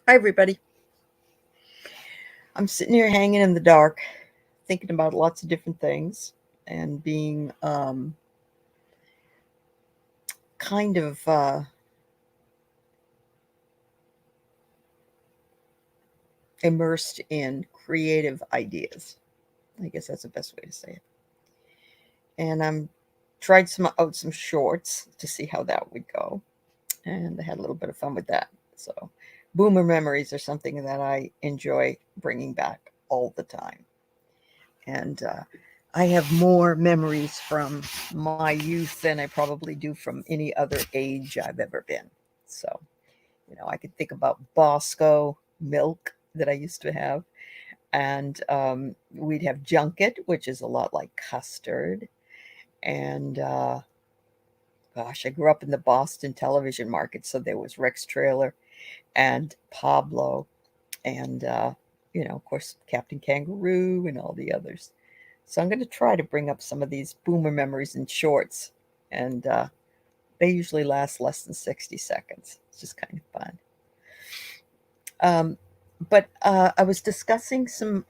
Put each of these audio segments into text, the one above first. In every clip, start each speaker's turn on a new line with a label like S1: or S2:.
S1: Hi, everybody. I'm sitting here hanging in the dark, thinking about lots of different things and being kind of immersed in creative ideas. I guess that's the best way to say it. And I'm tried some shorts to see how that would go, and I had a little bit of fun with that. So, boomer memories are something that I enjoy bringing back all the time, and I have more memories from my youth than I probably do from any other age I've ever been. So, I could think about Bosco milk that I used to have, and we'd have junket, which is a lot like custard. And gosh, I grew up in the Boston television market, so there was Rex Trailer and Pablo, and of course, Captain Kangaroo and all the others. So I'm going to try to bring up some of these boomer memories in shorts, and they usually last less than 60 seconds. It's just kind of fun. But I was discussing some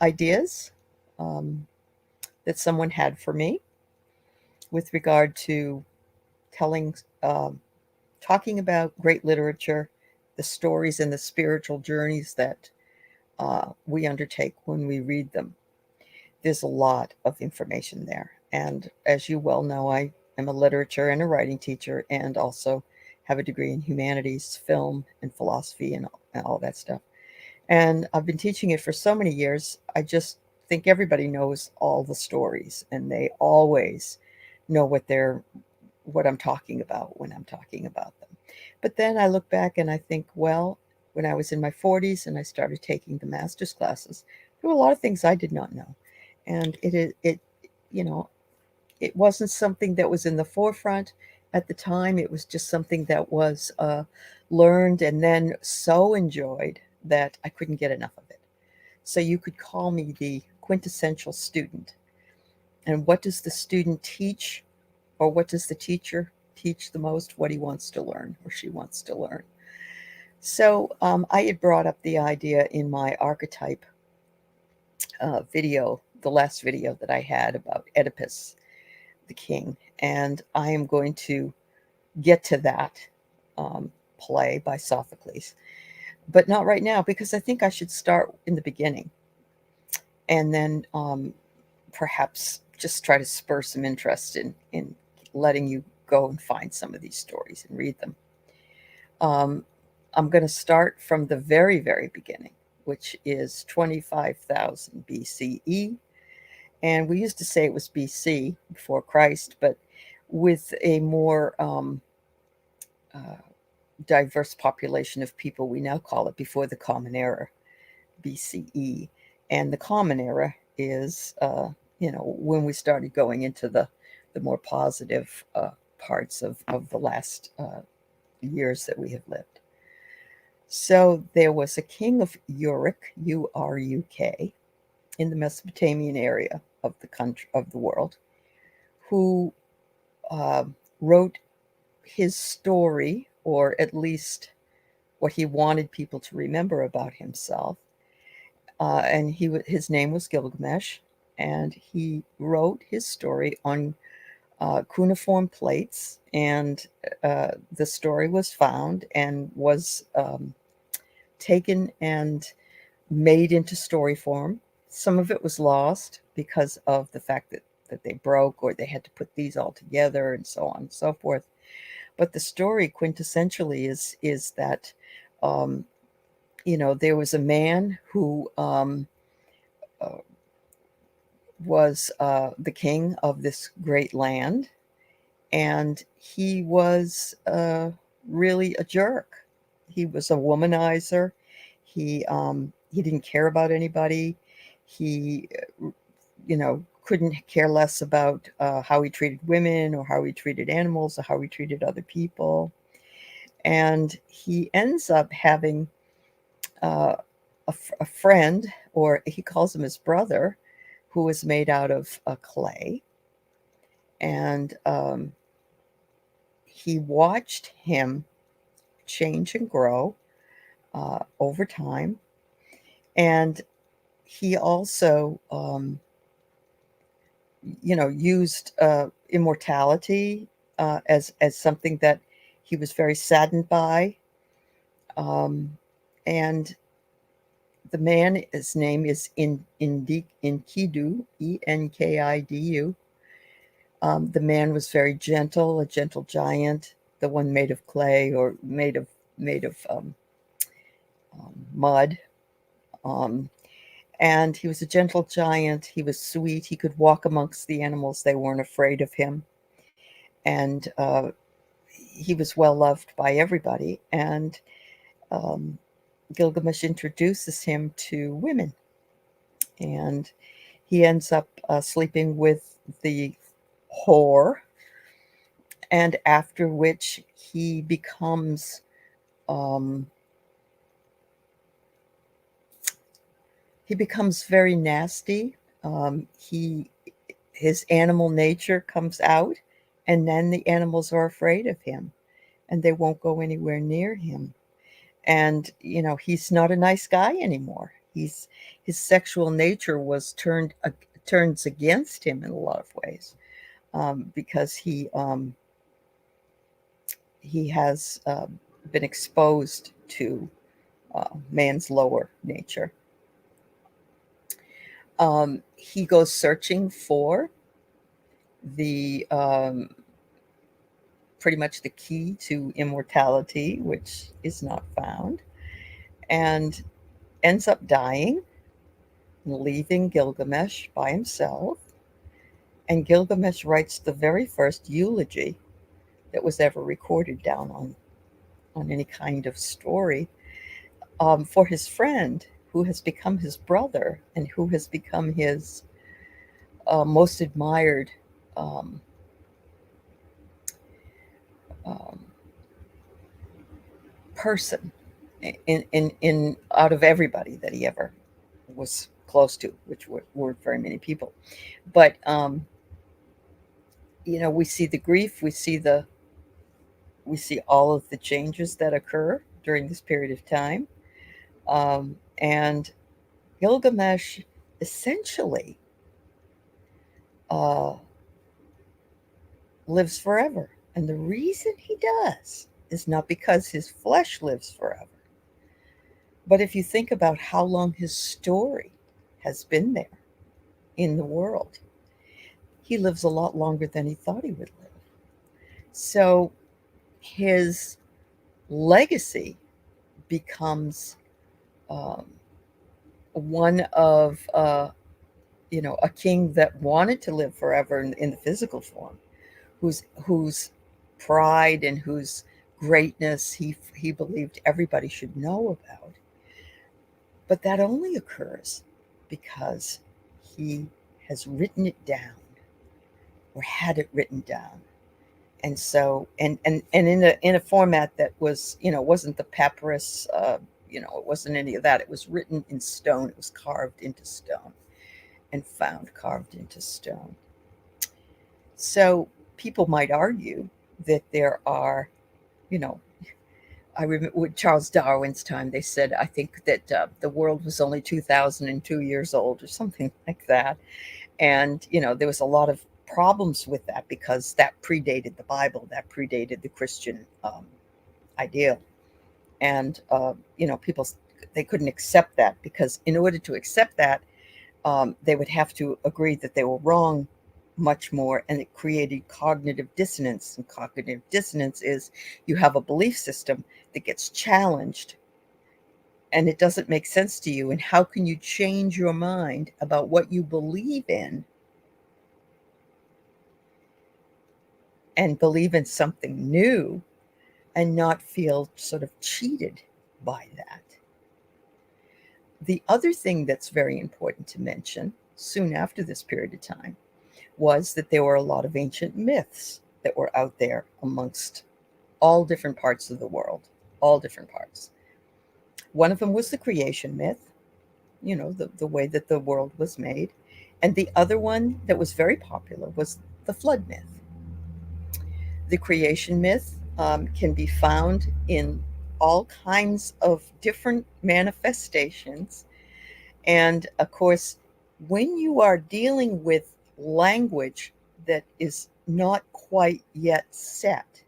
S1: ideas um, that someone had for me with regard to telling, um, talking about great literature, the stories and the spiritual journeys that we undertake when we read them. There's a lot of information there. And as you well know, I am a literature and a writing teacher, and also have a degree in humanities, film, and philosophy, and all that stuff. And I've been teaching it for so many years. I just think everybody knows all the stories, and they always know what I'm talking about when I'm talking about them. But then I look back and I think, well, when I was in my 40s and I started taking the master's classes, there were a lot of things I did not know. And you know, it wasn't something that was in the forefront at the time. It was just something that was learned and then so enjoyed that I couldn't get enough of it. So you could call me the quintessential student. And what does the student teach, or what does the teacher teach the most? What he wants to learn or she wants to learn. So I had brought up the idea in my archetype video, the last video that I had about Oedipus, the king, and I am going to get to that um, play by Sophocles, but not right now because I think I should start in the beginning, and then perhaps just try to spur some interest in letting you go and find some of these stories and read them. Um, I'm going to start from the very, very beginning, which is 25,000 BCE. And we used to say it was BC, before Christ, but with a more uh, diverse population of people, we now call it before the Common Era, BCE. And the Common Era is, when we started going into the more positive parts of the last years that we have lived. So there was a king of Uruk, Uruk, in the Mesopotamian area of the country of the world, who uh, wrote his story, or at least what he wanted people to remember about himself. And his name was Gilgamesh, and he wrote his story on cuneiform plates, and the story was found and was taken and made into story form. Some of it was lost because of the fact that they broke, or they had to put these all together, and so on and so forth. But the story quintessentially is that um, there was a man who uh, was the king of this great land, and he was really a jerk. He was a womanizer. He didn't care about anybody. He couldn't care less about how he treated women, or how he treated animals, or how he treated other people. And he ends up having uh, a friend, or he calls him his brother, who is made out of clay. And he watched him change and grow. over time. And he also, used immortality as something that he was very saddened by. Um, and the man, his name is Enkidu, Enkidu. The man was very gentle, a gentle giant, the one made of clay or made of mud. Um, and he was a gentle giant. He was sweet. He could walk amongst the animals; they weren't afraid of him, and he was well loved by everybody. And um, Gilgamesh introduces him to women, and he ends up sleeping with the whore, and after which um, he becomes very nasty. He his animal nature comes out, and then the animals are afraid of him, and they won't go anywhere near him. And he's not a nice guy anymore. His sexual nature was turns against him in a lot of ways, because he has been exposed to man's lower nature. He goes searching for the pretty much the key to immortality, which is not found, and ends up dying, leaving Gilgamesh by himself. And Gilgamesh writes the very first eulogy that was ever recorded down on any kind of story, for his friend who has become his brother and who has become his most admired um, um, person in out of everybody that he ever was close to, which weren't very many people. But we see the grief, we see all of the changes that occur during this period of time, and Gilgamesh essentially uh, lives forever. And the reason he does is not because his flesh lives forever, but if you think about how long his story has been there in the world, he lives a lot longer than he thought he would live. So his legacy becomes um, one of a king that wanted to live forever in the physical form, whose pride and whose greatness he believed everybody should know about. But that only occurs because he has written it down or had it written down. And so and in a format that was, wasn't the papyrus, it wasn't any of that. It was written in stone. It was carved into stone and found carved into stone. So people might argue that there are, you know, I remember with Charles Darwin's time, they said, I think that the world was only 2002 years old or something like that. And, there was a lot of problems with that because that predated the Bible, that predated the Christian ideal. And, people, they couldn't accept that because in order to accept that, they would have to agree that they were wrong much more, and it created cognitive dissonance. And cognitive dissonance is you have a belief system that gets challenged and it doesn't make sense to you. And how can you change your mind about what you believe in and believe in something new and not feel sort of cheated by that? The other thing that's very important to mention soon after this period of time was that there were a lot of ancient myths that were out there amongst all different parts of the world, all different parts. One of them was the creation myth, the way that the world was made. And the other one that was very popular was the flood myth. The creation myth can be found in all kinds of different manifestations. And of course, when you are dealing with language that is not quite yet set,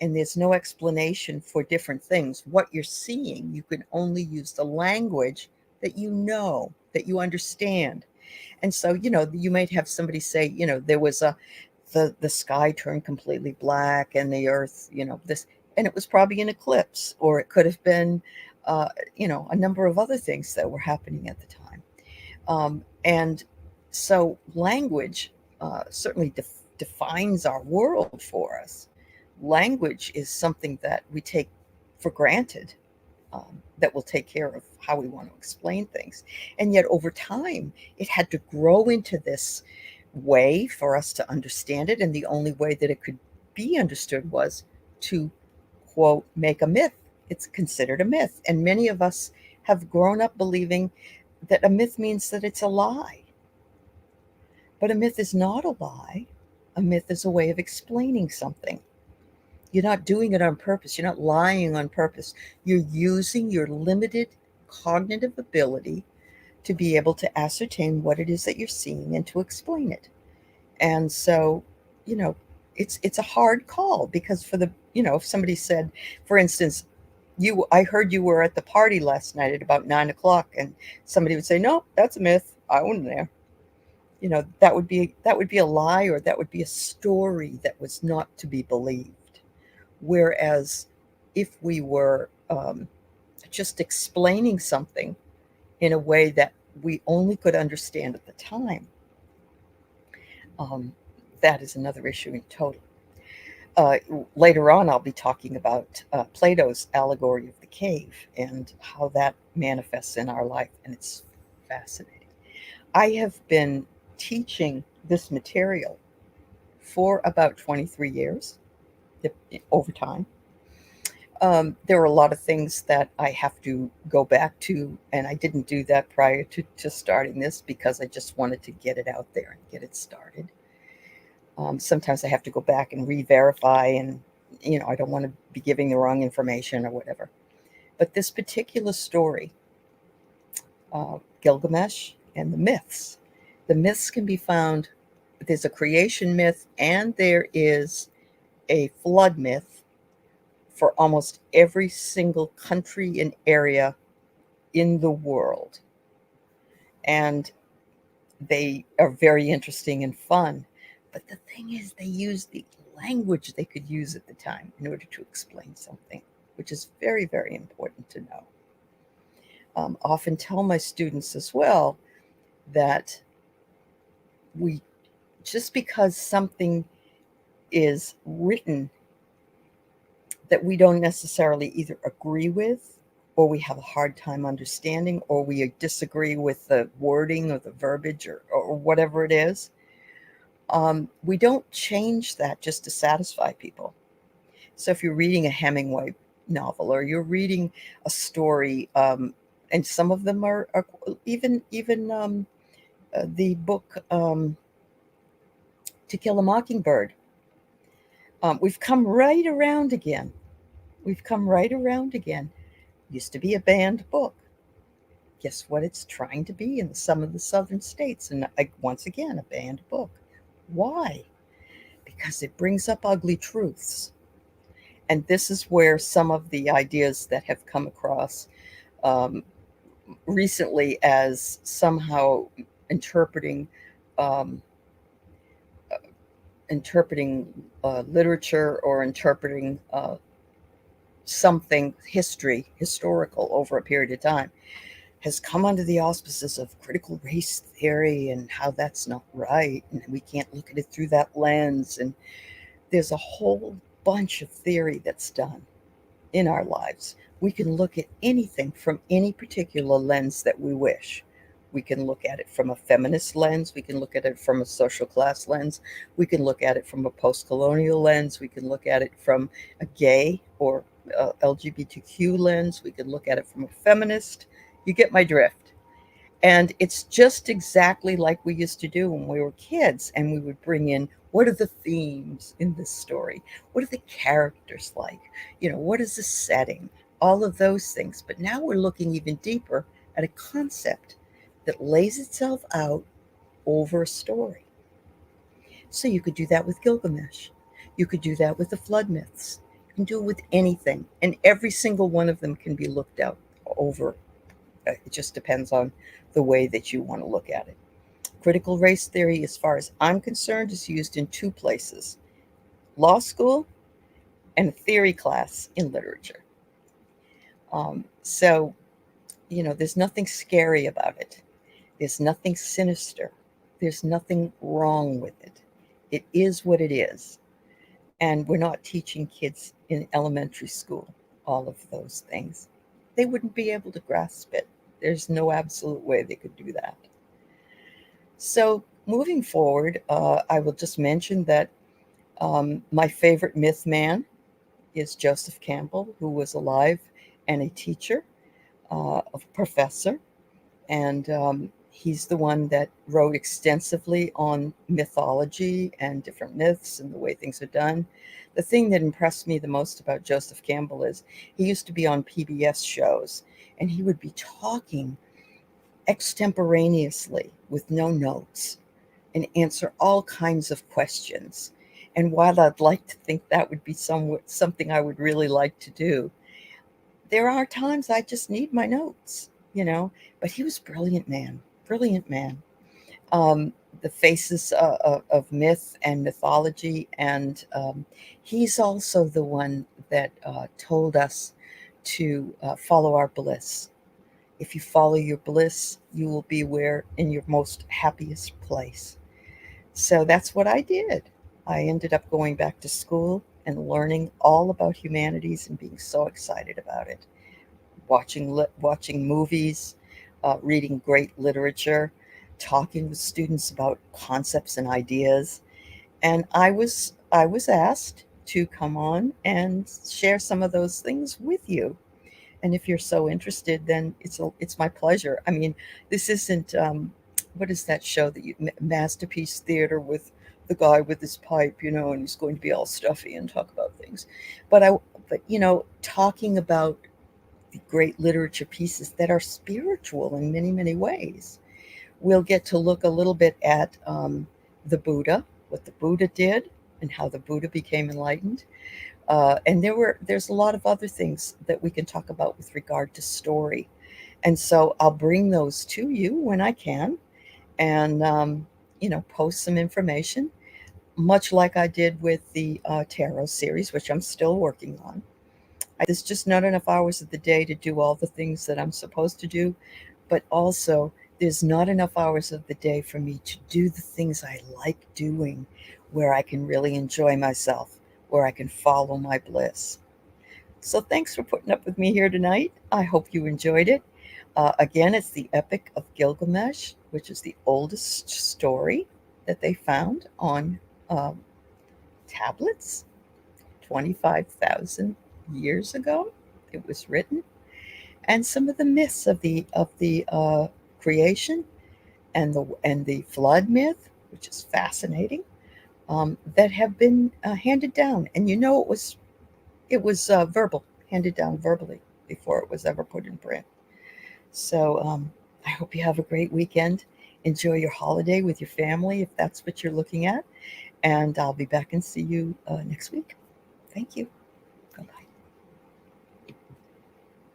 S1: and there's no explanation for different things, what you're seeing, you can only use the language that you know, that you understand. And so, you might have somebody say, there was the sky turned completely black and the earth, this, and it was probably an eclipse, or it could have been, uh, a number of other things that were happening at the time. And so language certainly defines our world for us. Language is something that we take for granted, that will take care of how we want to explain things. And yet, over time, it had to grow into this way for us to understand it. And the only way that it could be understood was to, quote, make a myth. It's considered a myth. And many of us have grown up believing that a myth means that it's a lie. But a myth is not a lie. A myth is a way of explaining something. You're not doing it on purpose. You're not lying on purpose. You're using your limited cognitive ability to be able to ascertain what it is that you're seeing and to explain it. And so, you know, it's a hard call, because for the, if somebody said, for instance, I heard you were at the party last night at about 9 o'clock, and somebody would say, no, that's a myth. I wasn't there. That would be a lie, or that would be a story that was not to be believed. Whereas if we were just explaining something in a way that we only could understand at the time, um, that is another issue in total. Uh, Later on, I'll be talking about Plato's allegory of the cave and how that manifests in our life, and it's fascinating. I have been teaching this material for about 23 years over time. There are a lot of things that I have to go back to, and I didn't do that prior to starting this, because I just wanted to get it out there and get it started. Sometimes I have to go back and re-verify, and I don't want to be giving the wrong information or whatever. But this particular story, Gilgamesh and the myths, the myths can be found. There's a creation myth, and there is a flood myth for almost every single country and area in the world. And they are very interesting and fun. But the thing is, they use the language they could use at the time in order to explain something, which is very, very important to know. Often tell my students as well that we, just because something is written that we don't necessarily either agree with, or we have a hard time understanding, or we disagree with the wording or the verbiage, or whatever it is, we don't change that just to satisfy people. So if you're reading a Hemingway novel, or you're reading a story, and some of them are even the book To Kill a Mockingbird, we've come right around again. We've come right around again. Used to be a banned book. Guess what it's trying to be in some of the southern states? And once again, a banned book. Why? Because it brings up ugly truths. And this is where some of the ideas that have come across um, recently as somehow interpreting um, interpreting literature, or interpreting something historical over a period of time, has come under the auspices of critical race theory, and how that's not right, and we can't look at it through that lens. And there's a whole bunch of theory that's done in our lives. We can look at anything from any particular lens that we wish. We can look at it from a feminist lens. We can look at it from a social class lens. We can look at it from a post-colonial lens. We can look at it from a gay or LGBTQ lens. We can look at it from a feminist. You get my drift. And it's just exactly like we used to do when we were kids, and we would bring in, what are the themes in this story? What are the characters like? What is the setting? all of those things. But now we're looking even deeper at a concept that lays itself out over a story. So you could do that with Gilgamesh. You could do that with the flood myths. You can do it with anything, and every single one of them can be looked out over. It just depends on the way that you want to look at it. Critical race theory, as far as I'm concerned, is used in two places: law school and a theory class in literature. So, there's nothing scary about it. There's nothing sinister. There's nothing wrong with it. It is what it is. And we're not teaching kids in elementary school all of those things. They wouldn't be able to grasp it. There's no absolute way they could do that. So, moving forward, I will just mention that my favorite myth man is Joseph Campbell, who was alive and a teacher, a professor. And he's the one that wrote extensively on mythology and different myths and the way things are done. The thing that impressed me the most about Joseph Campbell is he used to be on PBS shows, and he would be talking extemporaneously with no notes and answer all kinds of questions. And while I'd like to think that would be something I would really like to do, there are times I just need my notes. But he was brilliant man, brilliant man. The faces of myth and mythology, and he's also the one that told us to follow our bliss. If you follow your bliss, you will be where in your most happiest place. So that's what I did. I ended up going back to school and learning all about humanities and being so excited about it. Watching movies, reading great literature, talking with students about concepts and ideas. And I was asked to come on and share some of those things with you. And if you're so interested, then it's my pleasure. I mean, this isn't what is that show that Masterpiece Theater with the guy with his pipe, and he's going to be all stuffy and talk about things. But talking about the great literature pieces that are spiritual in many, many ways. We'll get to look a little bit at the Buddha, what the Buddha did, and how the Buddha became enlightened. And there's a lot of other things that we can talk about with regard to story. And so I'll bring those to you when I can, and post some information, much like I did with the tarot series, which I'm still working on. There's just not enough hours of the day to do all the things that I'm supposed to do, but also there's not enough hours of the day for me to do the things I like doing, where I can really enjoy myself, where I can follow my bliss. So thanks for putting up with me here tonight. I hope you enjoyed it. Again, it's the Epic of Gilgamesh, which is the oldest story that they found on um, tablets 25,000 years ago. It was written, and some of the myths of the creation and the flood myth, which is fascinating, that have been handed down. And it was verbal, handed down verbally before it was ever put in print. So I hope you have a great weekend. Enjoy your holiday with your family if that's what you're looking at. And I'll be back and see you next week. Thank you.